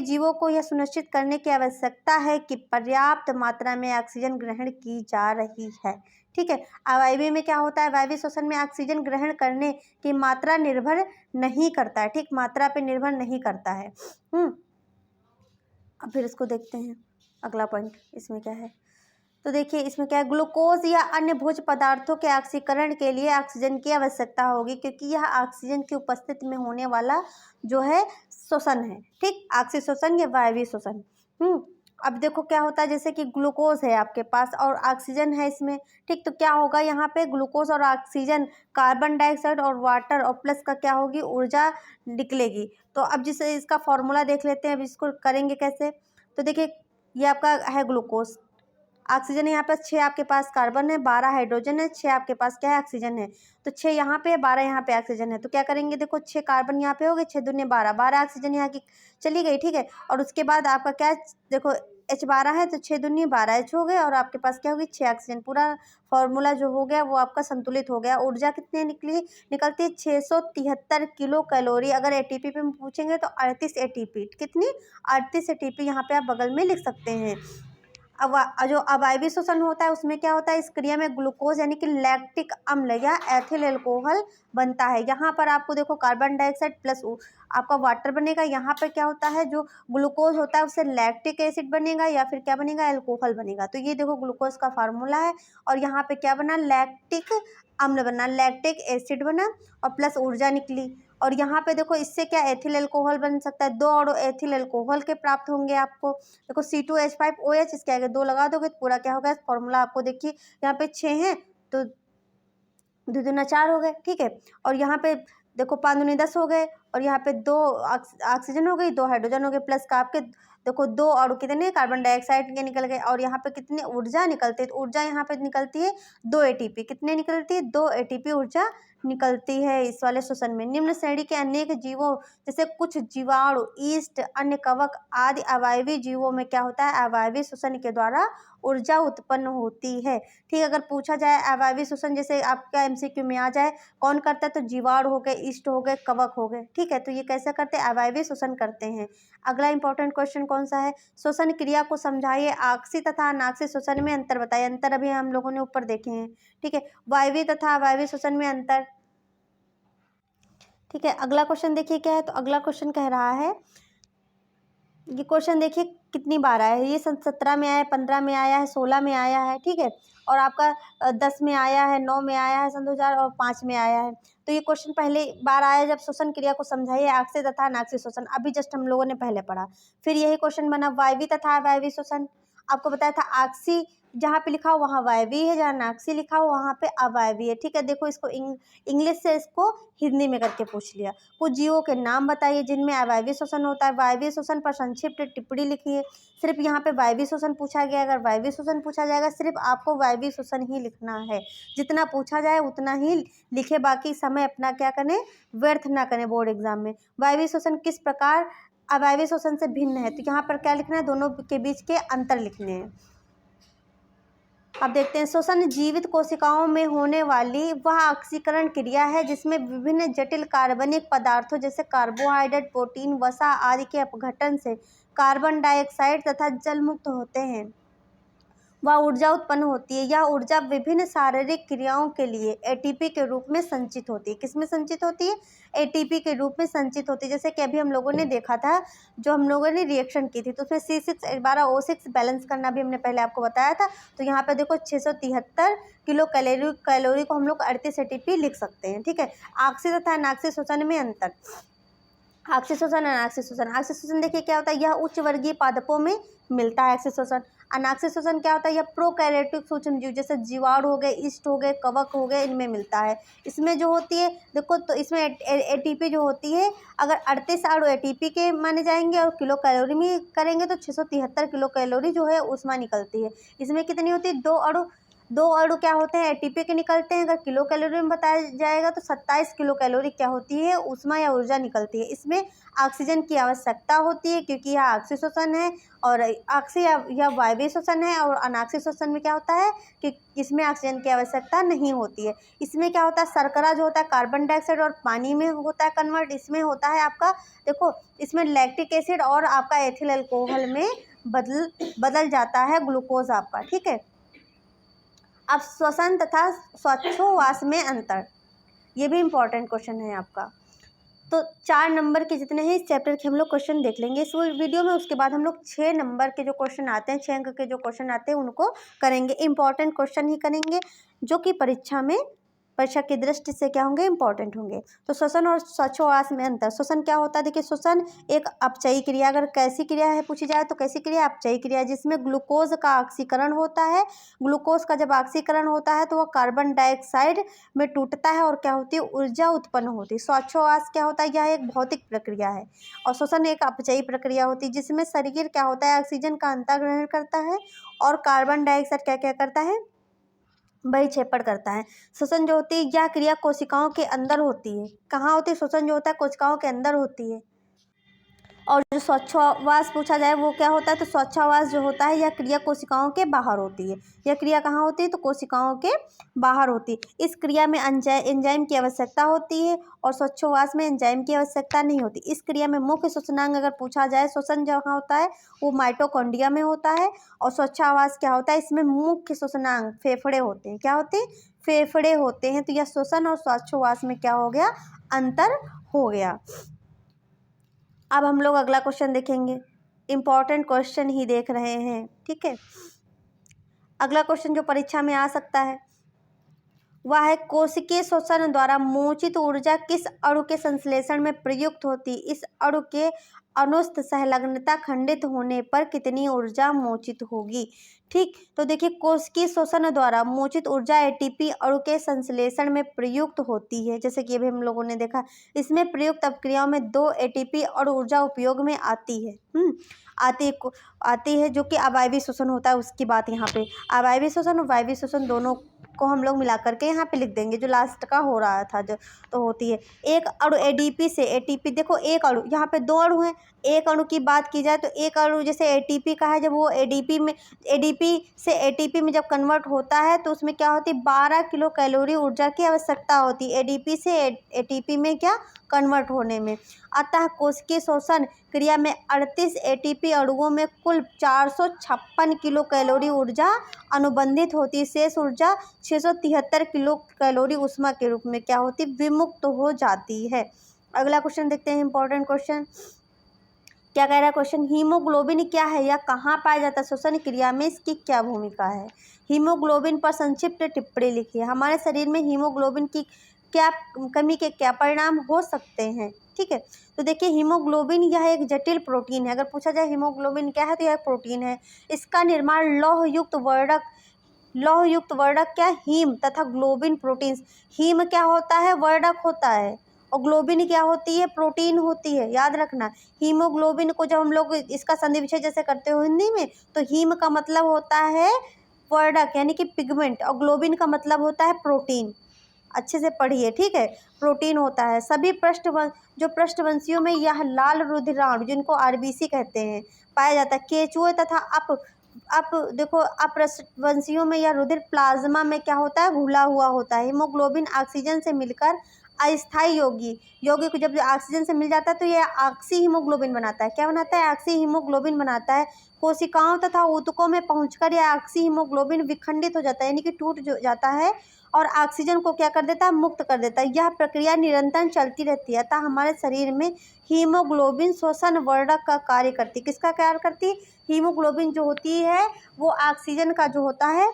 Speaker 1: जीवों को यह सुनिश्चित करने की आवश्यकता है कि पर्याप्त मात्रा में ऑक्सीजन ग्रहण की जा रही है। ठीक है, अवायवीय में क्या होता है? वायवीय श्वसन में ऑक्सीजन ग्रहण करने की मात्रा निर्भर नहीं करता है। ठीक, मात्रा पे निर्भर नहीं करता है। अब फिर इसको देखते हैं, अगला पॉइंट इसमें क्या है। तो देखिए, इसमें क्या है? ग्लूकोज या अन्य भोज्य पदार्थों के ऑक्सीकरण के लिए ऑक्सीजन की आवश्यकता होगी, क्योंकि यह ऑक्सीजन की उपस्थिति में होने वाला जो है श्वसन है। ठीक, ऑक्सीय श्वसन या वायवीय श्वसन। अब देखो क्या होता है, जैसे कि ग्लूकोज है आपके पास और ऑक्सीजन है इसमें। ठीक, तो क्या होगा यहाँ पे? ग्लूकोज और ऑक्सीजन, कार्बन डाइऑक्साइड और वाटर और प्लस का क्या होगी? ऊर्जा निकलेगी। तो अब जिसे इसका फॉर्मूला देख लेते हैं, अब इसको करेंगे कैसे। तो देखिए, ये आपका है ग्लूकोज, ऑक्सीजन है यहाँ पर 6 आपके पास कार्बन है, 12 हाइड्रोजन है, 6 आपके पास क्या है? ऑक्सीजन है। तो 6 यहाँ पे है, 12 यहाँ पे ऑक्सीजन है। तो क्या करेंगे? देखो, 6 कार्बन यहाँ पे हो गए, 6 दूनी 12, 12 ऑक्सीजन यहाँ की चली गई। ठीक है, और उसके बाद आपका क्या है? देखो, H12 है तो 6 दूनी 12 H हो गए, और आपके पास क्या होगी? 6 ऑक्सीजन। पूरा फॉर्मूला जो हो गया वो आपका संतुलित हो गया। ऊर्जा कितनी निकलती है? 673 किलो कैलोरी। अगर एटीपी पे पूछेंगे तो 38 एटीपी। कितनी? 38 एटीपी यहाँ पे आप बगल में लिख सकते हैं। जो अवायवीय श्वसन होता है उसमें क्या होता है? इस क्रिया में ग्लूकोज यानी कि लैक्टिक अम्ल या एथिल अल्कोहल बनता है। यहाँ पर आपको देखो, कार्बन डाइऑक्साइड प्लस आपका वाटर बनेगा। यहाँ पर क्या होता है? जो ग्लूकोज होता है उससे लैक्टिक एसिड बनेगा या फिर क्या बनेगा? अल्कोहल बनेगा। तो ये देखो, ग्लूकोज का फार्मूला है, और यहाँ पे क्या बना? लैक्टिक अम्ल बना, लैक्टिक एसिड बना, और प्लस ऊर्जा निकली। और यहाँ पे देखो, इससे क्या एथिल अल्कोहल बन सकता है? 2 अणु एथिल अल्कोहल के प्राप्त होंगे आपको। देखो, C2H5OH, इसके आगे 2 लगा दोगे तो पूरा क्या होगा? फॉर्मूला आपको देखिए, यहाँ पे 6 है तो 2 दूना 4 हो गए। ठीक है, और यहाँ पे देखो 5 दूनी 10 हो गए, और यहाँ पे 2 ऑक्सीजन हो गई, 2 हाइड्रोजन हो गए, प्लस का आपके देखो 2 अणु कितने कार्बन डाइऑक्साइड के निकल गए, और यहाँ पे कितनी ऊर्जा निकलती है? तो ऊर्जा यहाँ पे निकलती है 2 ATP। कितने निकलती है? 2 ATP ऊर्जा निकलती है इस वाले श्वसन में। निम्न श्रेणी के अनेक जीवों जैसे कुछ जीवाणु, ईस्ट, अन्य कवक आदि अवायवीय जीवों में क्या होता है, अवायवीय श्वसन के द्वारा ऊर्जा उत्पन्न होती है। ठीक, अगर पूछा जाए अवायवीय श्वसन, जैसे आपका एमसीक्यू में आ जाए कौन करता है, तो जीवाणु हो गए, ईस्ट हो गए, कवक हो गए। ठीक है, तो ये कैसे करते हैं, अवायवीय श्वसन करते हैं। अगला इंपॉर्टेंट क्वेश्चन कौन सा है, श्वसन क्रिया को समझाइए, आक्सीय तथा अनाक्सीय श्वसन में अंतर बताइए। अंतर अभी हम लोगों ने ऊपर देखे हैं। ठीक है, वायवीय तथा अवायवीय श्वसन में अंतर। ठीक है, अगला क्वेश्चन देखिए क्या है, तो अगला क्वेश्चन कह रहा है, ये क्वेश्चन देखिए कितनी बार आया है, ये सन 17 में आया है, 15 में आया है, 16 में आया है। ठीक है, और आपका 10 में आया है, 9 में आया है सन 2005 में आया है। तो ये क्वेश्चन पहले बार आया जब श्वसन क्रिया को समझाइए, आक्सीय तथा अनाक्सीय श्वसन, अभी जस्ट हम लोगों ने पहले पढ़ा। फिर यही क्वेश्चन बना वायवीय तथा अवायवीय श्वसन, आपको बताया था आक्सीय जहाँ पे लिखा हो वहाँ वायवीय है, जहाँ अनाक्सीय लिखा हो वहाँ पे अवायवीय है। ठीक है, देखो इसको इंग्लिश से इसको हिंदी में करके पूछ लिया। कुछ जीवों के नाम बताइए जिनमें अवायवीय श्वसन होता है, वायवीय श्वसन पर संक्षिप्त टिप्पणी लिखिए। सिर्फ यहाँ पे वायवीय श्वसन पूछा गया, अगर वायवीय श्वसन पूछा जाएगा सिर्फ आपको वायवीय श्वसन ही लिखना है, जितना पूछा जाए उतना ही लिखे, बाकी समय अपना क्या करें, व्यर्थ ना करें बोर्ड एग्जाम में। वायवीय श्वसन किस प्रकार अवायवीय श्वसन से भिन्न है, तो यहाँ पर क्या लिखना है, दोनों के बीच के अंतर लिखने हैं। अब देखते हैं, श्वसन जीवित कोशिकाओं में होने वाली वह ऑक्सीकरण क्रिया है जिसमें विभिन्न जटिल कार्बनिक पदार्थों जैसे कार्बोहाइड्रेट, प्रोटीन, वसा आदि के अपघटन से कार्बन डाइऑक्साइड तथा जल मुक्त होते हैं, वह ऊर्जा उत्पन्न होती है। यह ऊर्जा विभिन्न शारीरिक क्रियाओं के लिए एटीपी के रूप में संचित होती है। किसमें संचित होती है, एटीपी के रूप में संचित होती है। जैसे कि अभी हम लोगों ने देखा था, जो हम लोगों ने रिएक्शन की थी, तो उसमें C6H12O6 बैलेंस करना भी हमने पहले आपको बताया था। तो यहाँ पे देखो 673 किलो कैलोरी को हम लोग 38 एटीपी लिख सकते हैं। ठीक है, आक्सीय तथा अनाक्सीय श्वसन में अंतर, आक्सीय श्वसन, अनाक्सीय श्वसन। आक्सीय श्वसन देखिए क्या होता है, यह उच्च वर्गीय पादपों में मिलता है आक्सीय श्वसन। अनाक्सीय श्वसन क्या होता है, यह प्रोकैरियोटिक सूक्ष्म जीव जैसे जीवाणु हो गए, ईस्ट हो गए, कवक हो गए, इनमें मिलता है। इसमें जो होती है देखो, तो इसमें एटीपी जो होती है, अगर 38 अणु एटीपी के माने जाएंगे और किलो कैलोरी में करेंगे तो 673 किलो कैलोरी जो है उसमें निकलती है। इसमें कितनी होती है, दो अणु क्या होते हैं, एटीपी के निकलते हैं। अगर किलो कैलोरी में बताया जाएगा तो 27 किलो कैलोरी क्या होती है, ऊष्मा या ऊर्जा निकलती है। इसमें ऑक्सीजन की आवश्यकता होती है क्योंकि यह आक्सीय श्वसन है, और आक्सीय या वायवीय श्वसन है। और अनाक्सीय श्वसन में क्या होता है कि इसमें ऑक्सीजन की आवश्यकता नहीं होती है। इसमें क्या होता है, शर्करा जो होता है कार्बन डाइऑक्साइड और पानी में होता है कन्वर्ट। इसमें होता है आपका, देखो इसमें लैक्टिक एसिड और आपका एथिल अल्कोहल में बदल जाता है ग्लूकोज आपका। ठीक है, अब श्वसन तथा श्वासोच्छ्वास में अंतर, ये भी इम्पॉर्टेंट क्वेश्चन है आपका। तो 4 नंबर के जितने हैं इस चैप्टर के हम लोग क्वेश्चन देख लेंगे इस वीडियो में। उसके बाद हम लोग 6 नंबर के जो क्वेश्चन आते हैं, 6 अंक के जो क्वेश्चन आते हैं उनको करेंगे, इम्पॉर्टेंट क्वेश्चन ही करेंगे जो कि परीक्षा की दृष्टि से क्या होंगे, इंपॉर्टेंट होंगे। तो श्वसन और श्वासोच्छ्वास में अंतर, श्वसन क्या होता है, देखिए श्वसन एक अपचयी क्रिया, अगर कैसी क्रिया है पूछी जाए तो कैसी क्रिया, अपचयी क्रिया, जिसमें ग्लूकोज का ऑक्सीकरण होता है। ग्लूकोज का जब ऑक्सीकरण होता है तो वह कार्बन डाइऑक्साइड में टूटता है और क्या होती है, ऊर्जा उत्पन्न होती है। श्वासोच्छ्वास क्या होता है, यह एक भौतिक प्रक्रिया है। और श्वसन एक अपचयी प्रक्रिया होती है जिसमें शरीर क्या होता है, ऑक्सीजन का अंतर्ग्रहण करता है और कार्बन डाइऑक्साइड क्या क्या करता है, बहिक्षेपण करता है। श्वसन जो होती है यह क्रिया कोशिकाओं के अंदर होती है। कहाँ होती है, श्वसन जो होता है कोशिकाओं के अंदर होती है। और जो श्वासोच्छ्वास पूछा जाए वो क्या होता है, तो श्वासोच्छ्वास जो होता है यह क्रिया कोशिकाओं के बाहर होती है। यह क्रिया कहाँ होती है, तो कोशिकाओं के बाहर होती है। इस क्रिया में एंजाइम की आवश्यकता होती है और श्वासोच्छ्वास में एंजाइम की आवश्यकता नहीं होती। इस क्रिया में मुख्य श्वसनांग अगर पूछा जाए, श्वसन जहाँ होता है वो माइटोकॉन्ड्रिया में होता है। और श्वासोच्छ्वास क्या होता है, इसमें मुख्य श्वसनांग फेफड़े होते हैं। क्या होते हैं, फेफड़े होते हैं। तो यह श्वसन और श्वासोच्छ्वास में क्या हो गया, अंतर हो गया। अब हम लोग अगला क्वेश्चन देखेंगे, इम्पॉर्टेंट क्वेश्चन ही देख रहे हैं। ठीक है, अगला क्वेश्चन जो परीक्षा में आ सकता है वह है, कोशिकीय श्वसन द्वारा मोचित ऊर्जा किस अणु के संश्लेषण में प्रयुक्त होती, इस अणु के अनुस्थ संलग्नता खंडित होने पर कितनी ऊर्जा मोचित होगी। ठीक, तो देखिए कोशिकीय श्वसन द्वारा मोचित ऊर्जा एटीपी अणु के संश्लेषण में प्रयुक्त होती है। जैसे कि अभी हम लोगों ने देखा, इसमें प्रयुक्त अपक्रियाओं में 2 एटीपी अणु ऊर्जा उपयोग में आती है। आती है जो कि अवायवीय श्वसन होता है, उसकी बात यहाँ पे। अवायवीय श्वसन और वायवीय श्वसन दोनों को हम लोग मिला करके यहाँ पे लिख देंगे, जो लास्ट का हो रहा था जो, तो होती है एक अणु एडीपी से एटीपी। देखो एक अणु, यहाँ पे 2 अणु हैं, एक अणु की बात की जाए तो एक अणु जैसे एटीपी का है, जब वो एडीपी से एटीपी में जब कन्वर्ट होता है तो उसमें क्या होती है, 12 किलो कैलोरी ऊर्जा की आवश्यकता होती है एडीपी से एटीपी में क्या कन्वर्ट होने में। अतः कोशिकीय शोषण क्रिया में 38 एटीपी अणुओं में कुल 456 किलो कैलोरी ऊर्जा अनुबंधित होती है। शेष ऊर्जा 673 किलो कैलोरी ऊष्मा के रूप में क्या होती, विमुक्त हो जाती है। अगला क्वेश्चन देखते हैं, इंपॉर्टेंट क्वेश्चन क्या कह रहा है क्वेश्चन, हीमोग्लोबिन क्या है या कहाँ पाया जाता है, श्वसन क्रिया में इसकी क्या भूमिका है। हीमोग्लोबिन पर संक्षिप्त टिप्पणी लिखिए। हमारे शरीर में हीमोग्लोबिन की क्या कमी के क्या परिणाम हो सकते हैं। ठीक है, तो देखिए हीमोग्लोबिन यह एक जटिल प्रोटीन है। अगर पूछा जाए हीमोग्लोबिन क्या है तो यह एक प्रोटीन है। इसका निर्माण लौहयुक्त वर्णक क्या, हीम तथा ग्लोबिन प्रोटीन्स। हीम क्या होता है, वर्णक होता है, और ग्लोबिन क्या होती है, प्रोटीन होती है। याद रखना, हीमोग्लोबिन को जब हम लोग इसका संधि विच्छेद जैसे करते हो हिंदी में, तो हीम का मतलब होता है वर्णक यानी कि पिगमेंट, और ग्लोबिन का मतलब होता है प्रोटीन। अच्छे से पढ़िए, ठीक है, प्रोटीन होता है। सभी पृष्ठवंशियों में यह लाल रुधिराणु, जिनको आरबीसी कहते हैं, पाया जाता है। केंचुए तथा देखो अपृष्ठवंशियों में यह रुधिर प्लाज्मा में क्या होता है, घुला हुआ होता है। हीमोग्लोबिन ऑक्सीजन से मिलकर अस्थायी यौगिक को जब ऑक्सीजन से मिल जाता है तो यह ऑक्सी हीमोग्लोबिन बनाता है। क्या बनाता है, ऑक्सी हीमोग्लोबिन बनाता है। कोशिकाओं तथा ऊतकों में पहुंचकर यह ऑक्सी हीमोग्लोबिन विखंडित हो जाता है, यानी कि टूट जाता है, और ऑक्सीजन को क्या कर देता है, मुक्त कर देता है। यह प्रक्रिया निरंतर चलती रहती है। अतः हमारे शरीर में हीमोग्लोबिन श्वसन वर्णक का कार्य करती है। किसका कार्य करती है, हीमोग्लोबिन जो होती है वो ऑक्सीजन का जो होता है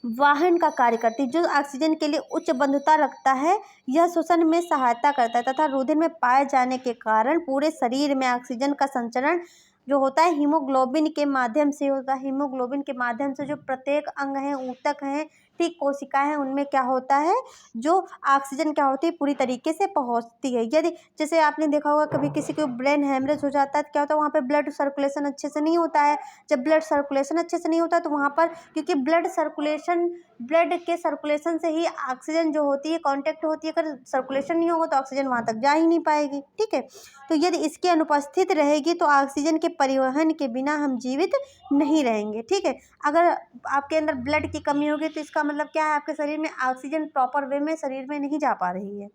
Speaker 1: वाहन का कार्य करती है, जो ऑक्सीजन के लिए उच्च बंधुता रखता है। यह श्वसन में सहायता करता है तथा रुधिर में पाए जाने के कारण पूरे शरीर में ऑक्सीजन का संचरण जो होता है हीमोग्लोबिन के माध्यम से होता है। हीमोग्लोबिन के माध्यम से जो प्रत्येक अंग है, ऊतक हैं, ठीक, कोशिकाएं हैं, उनमें क्या होता है, जो ऑक्सीजन क्या होती है पूरी तरीके से पहुंचती है। यदि जैसे आपने देखा होगा कभी किसी को ब्रेन हेमरेज हो जाता है तो क्या होता है, वहाँ पे ब्लड सर्कुलेशन अच्छे से नहीं होता है। जब ब्लड सर्कुलेशन अच्छे से नहीं होता तो वहाँ पर, क्योंकि ब्लड के सर्कुलेशन से ही ऑक्सीजन जो होती है कांटेक्ट होती है, अगर सर्कुलेशन नहीं होगा तो ऑक्सीजन वहाँ तक जा ही नहीं पाएगी। ठीक है, तो यदि इसकी अनुपस्थित रहेगी तो ऑक्सीजन के परिवहन के बिना हम जीवित नहीं रहेंगे। ठीक है, अगर आपके अंदर ब्लड की कमी होगी तो इसका मतलब क्या है, आपके शरीर में ऑक्सीजन प्रॉपर वे में शरीर में नहीं जा पा रही है।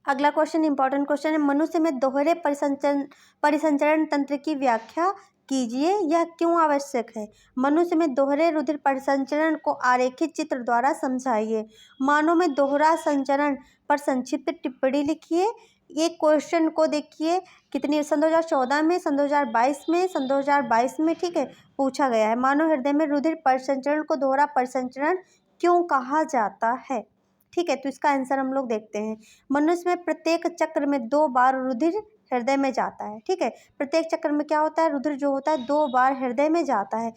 Speaker 1: अगला क्वेश्चन इंपॉर्टेंट क्वेश्चन है, मनुष्य में दोहरे परिसंचरण तंत्र की व्याख्या कीजिए, यह क्यों आवश्यक है। मनुष्य में दोहरे रुधिर परिसंचरण को आरेखित चित्र द्वारा समझाइए। मानव में दोहरा संचरण पर संक्षिप्त टिप्पणी लिखिए। ये क्वेश्चन को देखिए कितनी सन 2014 में, सन 2022 में, सन 2022 में, ठीक है, पूछा गया है। मानव हृदय में रुधिर परिसंचरण को दोहरा परिसंचरण क्यों कहा जाता है। ठीक है, तो इसका आंसर हम लोग देखते हैं। मनुष्य में प्रत्येक चक्र में 2 बार रुधिर हृदय में जाता है। ठीक है, प्रत्येक चक्र में क्या होता है, रुधिर जो होता है 2 बार हृदय में जाता है।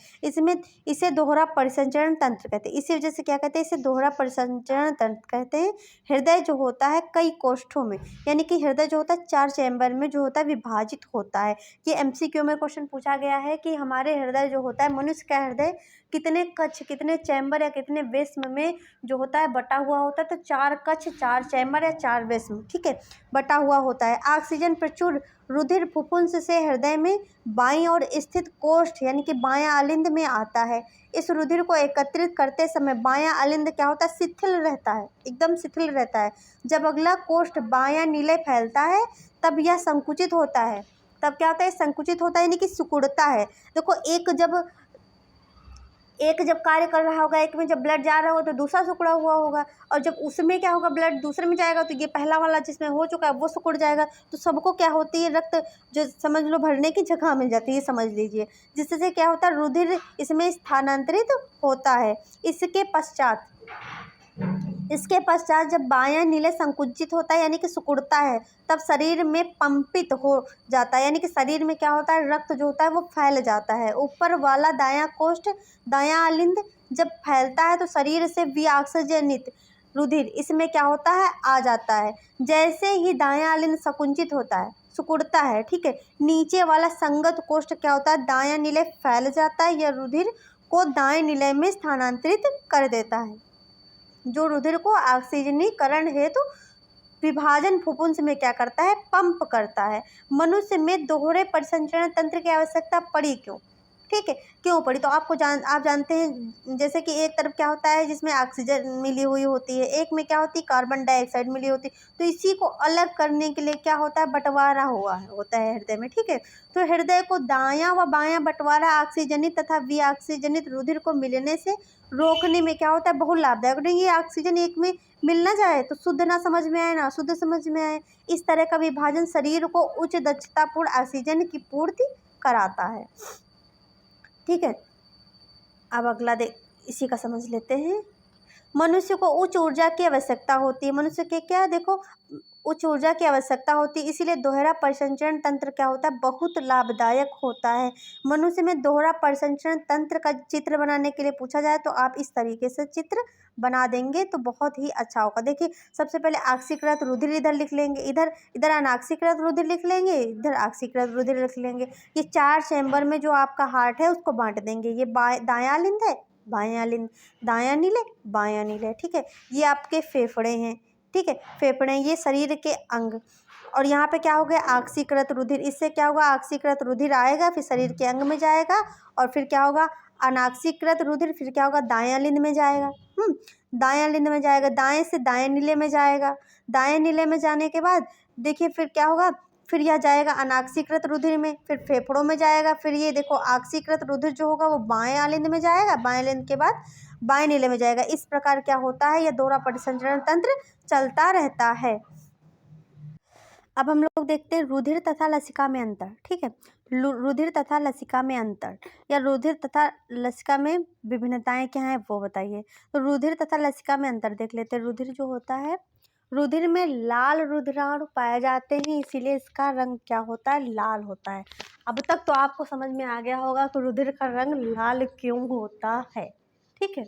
Speaker 1: इसे दोहरा परिसंचरण तंत्र कहते हैं। इसी वजह से क्या कहते हैं, इसे दोहरा परिसंचरण तंत्र कहते हैं। हृदय जो होता है कई कोष्ठों में, यानी कि हृदय जो होता है 4 चैम्बर में जो होता है विभाजित होता है। ये MCQ में क्वेश्चन पूछा गया है कि हमारे हृदय जो होता है, मनुष्य का हृदय कितने कक्ष, कितने चैम्बर या कितने वेस्म में जो होता है बटा हुआ होता है, तो 4 कक्ष, 4 चैम्बर या 4 वेस्म, ठीक है, बटा हुआ होता है। ऑक्सीजन प्रचुर रुधिर फुफ्फुस से हृदय में बाईं ओर स्थित कोष्ठ यानी कि बायां अलिंद में आता है। इस रुधिर को एकत्रित करते समय बायां अलिंद क्या होता है, शिथिल रहता है, एकदम शिथिल रहता है। जब अगला कोष्ठ बायां नीले फैलता है तब यह संकुचित होता है। तब क्या होता है, संकुचित होता है यानी कि सिकुड़ता है। देखो एक जब कार्य कर रहा होगा, एक में जब ब्लड जा रहा होगा तो दूसरा सिकुड़ा हुआ होगा, और जब उसमें क्या होगा, ब्लड दूसरे में जाएगा तो ये पहला वाला जिसमें हो चुका है वो सिकुड़ जाएगा। तो सबको क्या होती है, रक्त जो समझ लो भरने की जगह मिल जाती है, समझ लीजिए, जिससे क्या होता है, रुधिर इसमें स्थानांतरित होता है। इसके पश्चात जब बायां नीले संकुचित होता है यानी कि सिकुड़ता है, तब शरीर में पंपित हो जाता है, यानी कि शरीर में क्या होता है, रक्त जो होता है वो फैल जाता है। ऊपर वाला दायां कोष्ठ, दायां अलिंद जब फैलता है तो शरीर से विऑक्सीजनित रुधिर इसमें क्या होता है, आ जाता है। जैसे ही दायां अलिंद संकुचित होता है, सिकुड़ता है, ठीक है, नीचे वाला संगत कोष्ठ क्या होता है, दायां नीले फैल जाता है, यह रुधिर को दाएं निलय में स्थानांतरित कर देता है, जो रुधिर को ऑक्सीजनीकरण हेतु विभाजन फुफ्फुस में क्या करता है, पंप करता है। मनुष्य में दोहरे परिसंचरण तंत्र की आवश्यकता पड़ी क्यों? ठीक है, क्यों पड़ी? तो आप जानते हैं, जैसे कि एक तरफ क्या होता है जिसमें ऑक्सीजन मिली हुई होती है, एक में क्या होती है, कार्बन डाइऑक्साइड मिली होती है। तो इसी को अलग करने के लिए क्या होता है, बंटवारा होता है हृदय में। ठीक है, तो हृदय को दायां व बायां बंटवारा ऑक्सीजनित तथा विऑक्सीजनित रुधिर को मिलने से रोकने में क्या होता है, बहुत लाभदायक। नहीं, ये ऑक्सीजन एक में मिल ना जाए तो शुद्ध ना समझ में आए, ना शुद्ध समझ में आए। इस तरह का विभाजन शरीर को उच्च दक्षतापूर्ण ऑक्सीजन की पूर्ति कराता है। ठीक है, अब अगला इसी का समझ लेते हैं। मनुष्य को उच्च ऊर्जा की आवश्यकता होती है। मनुष्य के क्या, देखो, उच्च ऊर्जा की आवश्यकता होती है, इसीलिए दोहरा परिसंचरण तंत्र क्या होता है, बहुत लाभदायक होता है। मनुष्य में दोहरा परिसंचरण तंत्र का चित्र बनाने के लिए पूछा जाए तो आप इस तरीके से चित्र बना देंगे तो बहुत ही अच्छा होगा। देखिए, सबसे पहले ऑक्सीकृत रुधिर इधर लिख लेंगे, इधर अनॉक्सीकृत रुधिर लिख लेंगे, इधर ऑक्सीकृत रुधिर लिख लेंगे। ये 4 चैम्बर में जो आपका हार्ट है उसको बांट देंगे। ये दायां लिंद है, बायां लिंद, दायां नीले, बायां नीले। ठीक है, ये आपके फेफड़े हैं। ठीक है, फेफड़े, ये शरीर के अंग। और यहाँ पे क्या हो गया, ऑक्सीकृत रुधिर। इससे क्या होगा, ऑक्सीकृत रुधिर आएगा, फिर शरीर के अंग में जाएगा, और फिर क्या होगा, अनॉक्सीकृत रुधिर फिर क्या होगा, दायां लिंद में जाएगा। दायां लिंद में जाएगा, दाएं से दाएं नीले में जाएगा। दाएं नीले में जाने के बाद देखिए फिर क्या होगा, फिर यह जाएगा अनॉक्सीकृत रुधिर में, फिर फेफड़ों में जाएगा। फिर ये देखो ऑक्सीकृत रुधिर जो होगा वो बाएं आलिंद में जाएगा, बाएं लिंद के बाद बाएं नीले में जाएगा। इस प्रकार क्या होता है, यह दोहरा परिसंचरण तंत्र चलता रहता है। अब हम लोग देखते हैं रुधिर तथा लसिका में अंतर। ठीक है, रुधिर तथा लसिका में अंतर, या रुधिर तथा लसिका में विभिन्नताएं क्या हैं वो बताइए। तो रुधिर तथा लसिका में अंतर देख लेते हैं। रुधिर जो होता है, रुधिर में लाल रुधिराणु पाए जाते हैं, इसीलिए इसका रंग क्या होता है, लाल होता है। अब तक तो आपको समझ में आ गया होगा कि रुधिर का रंग लाल क्यों होता है। ठीक है,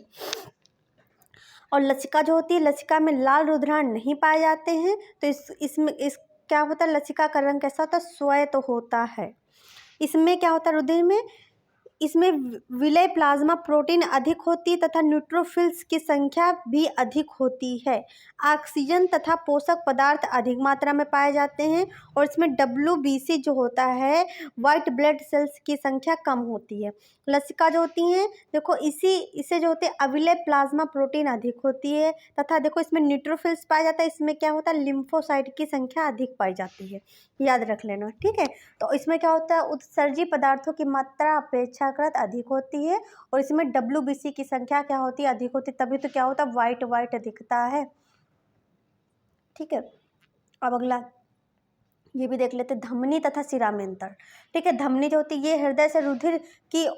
Speaker 1: और लसिका जो होती है, लसिका में लाल रुधिराणु नहीं पाए जाते हैं, तो इसमें क्या होता है, लसिका का रंग कैसा होता है, श्वेत होता है। इसमें क्या होता है, रुधिर में इसमें विलय प्लाज्मा प्रोटीन अधिक होती है तथा न्यूट्रोफिल्स की संख्या भी अधिक होती है। ऑक्सीजन तथा पोषक पदार्थ अधिक मात्रा में पाए जाते हैं, और इसमें WBC जो होता है, वाइट ब्लड सेल्स की संख्या कम होती है। लसिका जो होती हैं, देखो इसे जो होते हैं अविलय प्लाज्मा प्रोटीन अधिक होती है, तथा देखो इसमें न्यूट्रोफिल्स पाया जाता है, इसमें क्या होता है, लिम्फोसाइट की संख्या अधिक पाई जाती है, याद रख लेना। ठीक है, तो इसमें क्या होता है, उत्सर्जी पदार्थों की मात्रा अपेक्षाकृत अधिक होती है, और इसमें WBC की संख्या क्या होती है, अधिक होती है, तभी तो क्या होता है, वाइट दिखता है। ठीक है, अब अगला ये भी देख लेते हैं, धमनी तथा शिरा में अंतर। ठीक है, धमनी जो होती है ये हृदय से रुधिर की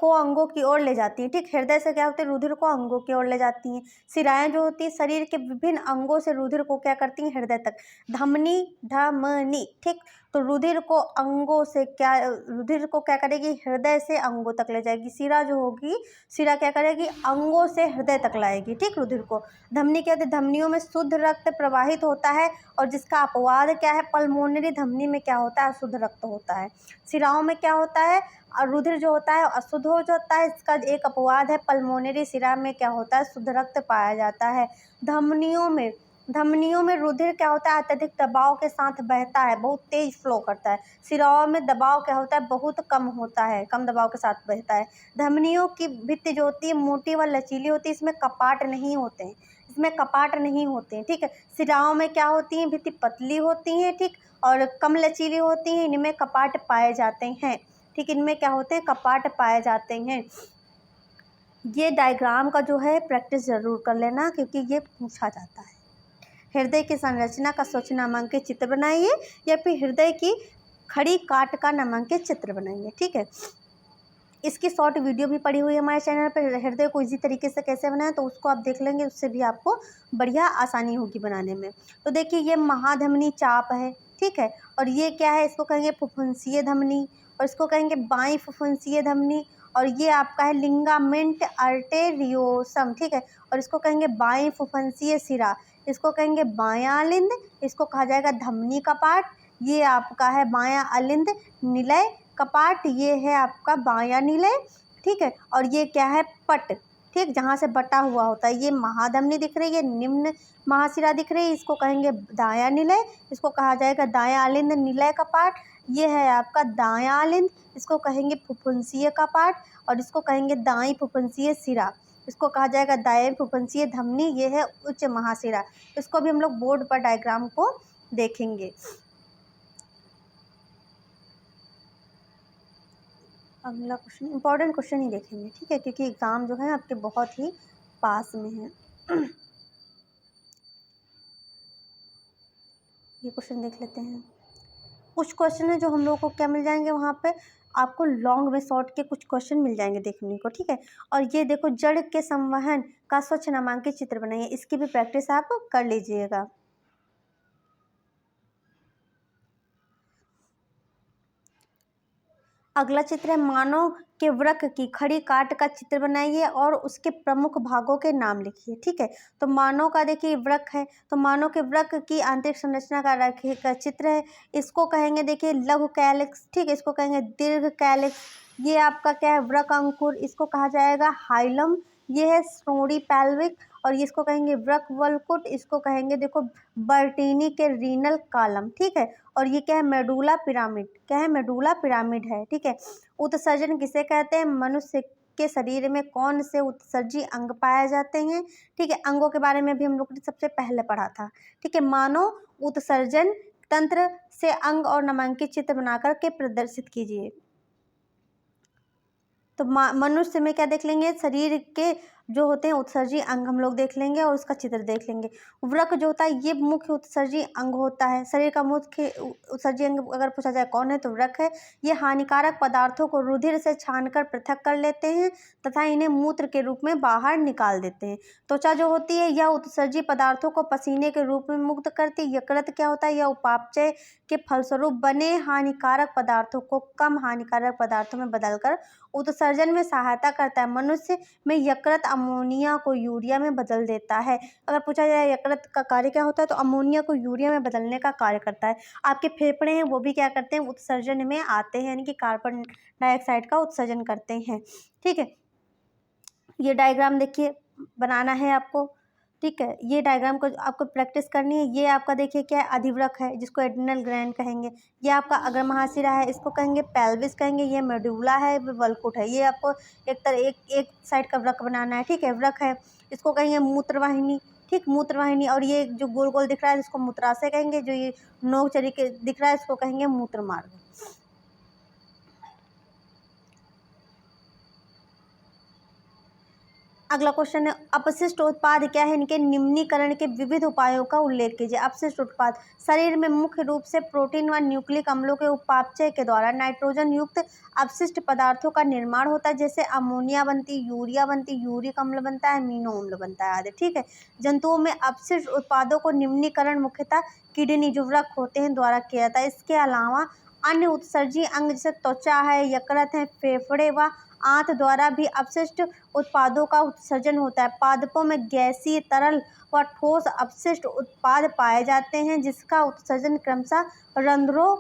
Speaker 1: को अंगों की ओर ले जाती है। ठीक, हृदय से क्या होती है, रुधिर को अंगों की ओर ले जाती हैं। शिराएं जो होती है शरीर के विभिन्न अंगों से रुधिर को क्या करती हैं, हृदय तक। धमनी। ठीक, तो रुधिर को अंगों से रुधिर को क्या करेगी, हृदय से अंगों तक ले जाएगी। शिरा जो होगी, शिरा क्या करेगी, अंगों से हृदय तक लाएगी। ठीक, रुधिर को। धमनी क्या होती है, धमनियों में शुद्ध रक्त प्रवाहित होता है, और जिसका अपवाद क्या है, पल्मोनरी धमनी में क्या होता है, अशुद्ध रक्त होता है। शिराओं में क्या होता है, और रुधिर जो होता है अशुद्ध हो जाता है, इसका एक अपवाद है, पल्मोनरी शिरा में क्या होता है, शुद्ध रक्त पाया जाता है। धमनियों में रुधिर क्या होता है, अत्यधिक दबाव के साथ बहता है, बहुत तेज फ्लो करता है। शिराओं में दबाव क्या होता है, बहुत कम होता है, कम दबाव के साथ बहता है। धमनियों की भित्ति जो होती है मोटी व लचीली होती है, इसमें कपाट नहीं होते हैं। ठीक है, शिराओं में क्या होती हैं, भित्ति पतली होती हैं, ठीक, और कम लचीली होती हैं, इनमें कपाट पाए जाते हैं। ठीक, इनमें क्या होते हैं, कपाट पाए जाते हैं। ये डायग्राम का जो है प्रैक्टिस जरूर कर लेना, क्योंकि ये पूछा जाता है। हृदय की संरचना का स्वच्छ नामांकित चित्र बनाइए, या फिर हृदय की खड़ी काट का नामांकित चित्र बनाइए। ठीक है, इसकी शॉर्ट वीडियो भी पड़ी हुई है हमारे चैनल पर, हृदय को इसी तरीके से कैसे बनाएं, तो उसको आप देख लेंगे, उससे भी आपको बढ़िया आसानी होगी बनाने में। तो देखिए, ये महाधमनी चाप है। ठीक है, और ये क्या है, इसको कहेंगे फुफ्फुंसीय धमनी, और इसको कहेंगे बाई फुफ्फुंसीय धमनी, और ये आपका है लिंगामेंट आर्टेरियोसम। ठीक है, और इसको कहेंगे बाई फुफ्फुंसीय सिरा, इसको कहेंगे बायां अलिंद, इसको कहा जाएगा धमनी कपाट। ये आपका है बायां अलिंद निलय कपाट, ये है आपका बायां निलय। ठीक है। और ये क्या है, पट, ठीक, जहाँ से बटा हुआ होता है। ये महाधमनी दिख रही है, निम्न महाशिरा दिख रही है, इसको कहेंगे दायां निलय, इसको कहा जाएगा दायां आलिंद निलय का पार्ट। ये है आपका दायां आलिंद, इसको कहेंगे फुफ्फुंसीय का पार्ट, और इसको कहेंगे दाईं फुफ्फुंसीय सिरा, इसको कहा जाएगा दाएं फुफ्फुंसीय धमनी। ये है उच्च महाशिरा। इसको भी हम लोग बोर्ड पर डायग्राम को देखेंगे। अगला क्वेश्चन, इंपॉर्टेंट क्वेश्चन ही देखेंगे, ठीक है, क्योंकि एग्ज़ाम जो है आपके बहुत ही पास में है। ये क्वेश्चन देख लेते हैं। कुछ क्वेश्चन है जो हम लोगों को क्या मिल जाएंगे, वहाँ पे आपको लॉन्ग में शॉर्ट के कुछ क्वेश्चन मिल जाएंगे देखने को, ठीक है। और ये देखो, जड़ के संवहन का स्वच्छ नामांकित चित्र बनाइए, इसकी भी प्रैक्टिस आप कर लीजिएगा। अगला चित्र है, मानव के वृक्क की खड़ी काट का चित्र बनाइए और उसके प्रमुख भागों के नाम लिखिए, ठीक है। तो मानव का देखिए वृक्क है, तो मानव के वृक्क की आंतरिक संरचना का चित्र है। इसको कहेंगे देखिए लघु कैलिक्स, ठीक है, इसको कहेंगे दीर्घ कैलिक्स। ये आपका क्या है, वृक्क अंकुर, इसको कहा जाएगा हाइलम। ये है श्रोणि पैल्विक, और इसको कहेंगे वृक्क वल्कुट, इसको कहेंगे देखो बर्टीनी के रीनल कॉलम, ठीक है। और ये क्या है, मेडुला पिरामिड, क्या है, मेडुला पिरामिड है, ठीक है। उत्सर्जन किसे कहते हैं, मनुष्य के शरीर में कौन से उत्सर्जी अंग पाए जाते हैं, ठीक है। अंगों के बारे में भी हम लोग ने सबसे पहले पढ़ा था, ठीक है। मानव उत्सर्जन तंत्र से अंग और नामांकित चित्र बनाकर के प्रदर्शित कीजिए। तो मनुष्य में क्या देख लेंगे, शरीर के जो होते हैं उत्सर्जी अंग हम लोग देख लेंगे और उसका चित्र देख लेंगे। वृक्क जो होता है ये मुख्य उत्सर्जी अंग होता है। शरीर का मुख्य उत्सर्जी अंग अगर पूछा जाए कौन है, तो वृक्क है। ये हानिकारक पदार्थों को रुधिर से छानकर पृथक कर लेते हैं तथा इन्हें मूत्र के रूप में बाहर निकाल देते हैं। त्वचा जो होती है यह उत्सर्जी पदार्थों को पसीने के रूप में मुक्त करती है। यकृत क्या होता है, यह उपापचय के फलस्वरूप बने हानिकारक पदार्थों को कम हानिकारक पदार्थों में बदलकर उत्सर्जन में सहायता करता है। मनुष्य में यकृत अमोनिया को यूरिया में बदल देता है। अगर पूछा जाए यकृत का कार्य क्या होता है, तो अमोनिया को यूरिया में बदलने का कार्य करता है। आपके फेफड़े हैं वो भी क्या करते हैं, उत्सर्जन में आते हैं, यानी कि कार्बन डाइऑक्साइड का उत्सर्जन करते हैं, ठीक है। ये डायग्राम देखिए बनाना है आपको, ठीक है। ये डायग्राम को आपको प्रैक्टिस करनी है। ये आपका देखिए क्या है, अधिवृक्क है जिसको एड्रिनल ग्लैंड कहेंगे। ये आपका अग्र महाशिरा है, इसको कहेंगे पेल्विस कहेंगे। ये मेडुला है, वल्कुट है। ये आपको एक साइड का वृक्क बनाना है, ठीक है, वृक्क है। इसको कहेंगे मूत्रवाहिनी, ठीक, मूत्रवाहिनी। और ये जो गोल गोल दिख रहा है इसको मूत्राशय कहेंगे। जो ये नोक तरीके दिख रहा है इसको कहेंगे मूत्र मार्ग। अगला क्वेश्चन है, अपशिष्ट उत्पाद क्या है, इनके निम्नीकरण के विविध उपायों का उल्लेख कीजिए। अपशिष्ट उत्पाद शरीर में मुख्य रूप से प्रोटीन व न्यूक्लिक अम्लों के उपापचय के द्वारा नाइट्रोजन युक्त अपशिष्ट पदार्थों का निर्माण होता है, जैसे अमोनिया बनती, यूरिया बनती, यूरिक अम्ल बनता है, अमीनो अम्ल बनता है आदि, ठीक है। जंतुओं में अपशिष्ट उत्पादों को निम्नीकरण मुख्यतः किडनी जो वृक्क होते हैं द्वारा किया जाता है। इसके अलावा अन्य उत्सर्जी अंग जैसे त्वचा है, यकृत है, फेफड़े व आंत द्वारा भी अपशिष्ट उत्पादों का उत्सर्जन होता है। पादपों में गैसीय, तरल व ठोस अपशिष्ट उत्पाद पाए जाते हैं, जिसका उत्सर्जन क्रमशः रंध्रों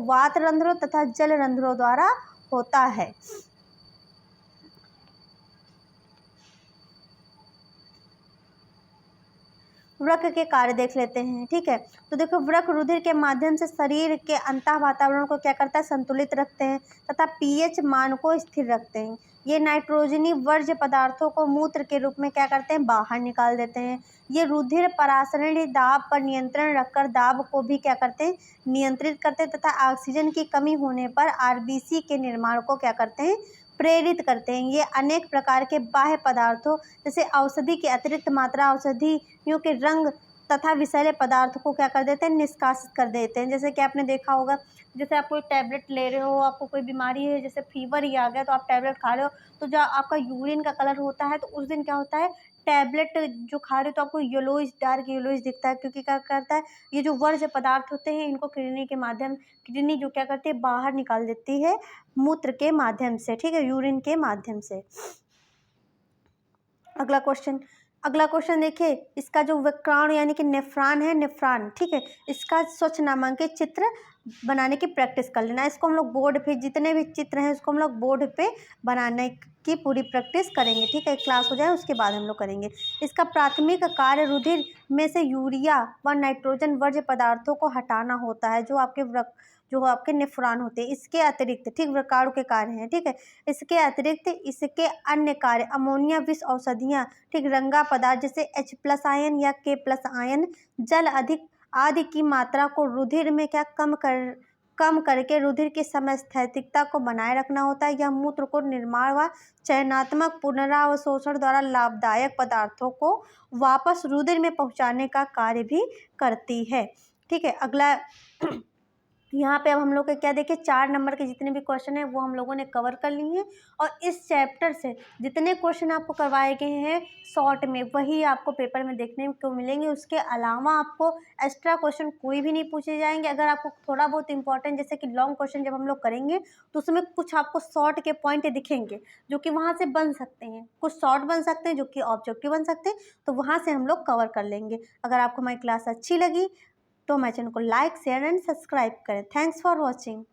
Speaker 1: वात रंध्रों तथा जल रंध्रों द्वारा होता है। वृक्क के कार्य देख लेते हैं, ठीक है। तो देखो, वृक्क रुधिर के माध्यम से शरीर के अंतः वातावरण को क्या करता है, संतुलित रखते हैं तथा पीएच मान को स्थिर रखते हैं। ये नाइट्रोजनी वर्ज्य पदार्थों को मूत्र के रूप में क्या करते हैं, बाहर निकाल देते हैं। ये रुधिर परासरणी दाब पर नियंत्रण रखकर दाब को भी क्या करते हैं, नियंत्रित करते हैं तथा ऑक्सीजन की कमी होने पर आरबीसी के निर्माण को क्या करते हैं, प्रेरित करते हैं। ये अनेक प्रकार के बाह्य पदार्थों जैसे औषधि की अतिरिक्त मात्रा, औषधियों के रंग तथा विषैले पदार्थों को क्या कर देते हैं, निष्कासित कर देते हैं। जैसे कि आपने देखा होगा, जैसे आप कोई टैबलेट ले रहे हो, आपको कोई बीमारी है, जैसे फीवर ही आ गया तो आप टैबलेट खा रहे हो, तो जो आपका यूरिन का कलर होता है तो उस दिन क्या होता है, टैबलेट जो खा रहे हो तो आपको येलोइश, डार्क येलोइश दिखता है, क्योंकि क्या करता है, ये जो वर्ज्य पदार्थ होते हैं इनको किडनी जो क्या करती है, बाहर निकाल देती है मूत्र के माध्यम से, ठीक है, यूरिन के माध्यम से। अगला क्वेश्चन देखिए, इसका जो विक्राण यानी कि नेफ्रॉन है, नेफ्रॉन, ठीक है, इसका स्वच्छ नामांकित चित्र बनाने की प्रैक्टिस कर लेना। इसको हम लोग बोर्ड पे जितने भी चित्र हैं उसको हम लोग बोर्ड पे बनाने की पूरी प्रैक्टिस करेंगे, ठीक है। क्लास हो जाए उसके बाद हम लोग करेंगे। इसका प्राथमिक कार्य रुधिर में से यूरिया व नाइट्रोजन वर्ज्य पदार्थों को हटाना होता है, जो आपके नेफ्रॉन होते हैं। इसके अतिरिक्त, ठीक, वृक्काणु के कार्य हैं, ठीक है। इसके अतिरिक्त इसके अन्य कार्य अमोनिया विष औषधियाँ, ठीक, रंगा पदार्थ जैसे H+ आयन या K+ आयन, जल अधिक आदि की मात्रा को रुधिर में क्या कम करके रुधिर की समस्थैतिकता को बनाए रखना होता है। यह मूत्र को निर्माण व चयनात्मक पुनरावशोषण द्वारा लाभदायक पदार्थों को वापस रुधिर में पहुंचाने का कार्य भी करती है, ठीक है। अगला यहाँ पे अब हम लोग के क्या देखें, 4 नंबर के जितने भी क्वेश्चन हैं वो हम लोगों ने कवर कर लिए हैं। और इस चैप्टर से जितने क्वेश्चन आपको करवाए गए हैं शॉर्ट में, वही आपको पेपर में देखने को मिलेंगे। उसके अलावा आपको एक्स्ट्रा क्वेश्चन कोई भी नहीं पूछे जाएंगे। अगर आपको थोड़ा बहुत इंपॉर्टेंट, जैसे कि लॉन्ग क्वेश्चन जब हम लोग करेंगे तो उसमें कुछ आपको शॉर्ट के पॉइंट दिखेंगे जो कि वहाँ से बन सकते हैं, कुछ शॉर्ट बन सकते हैं जो कि ऑब्जेक्टिव बन सकते हैं, तो वहाँ से हम लोग कवर कर लेंगे। अगर आपको हमारी क्लास अच्छी लगी तो हमारे चैनल को लाइक, शेयर एंड सब्सक्राइब करें। Thanks for watching.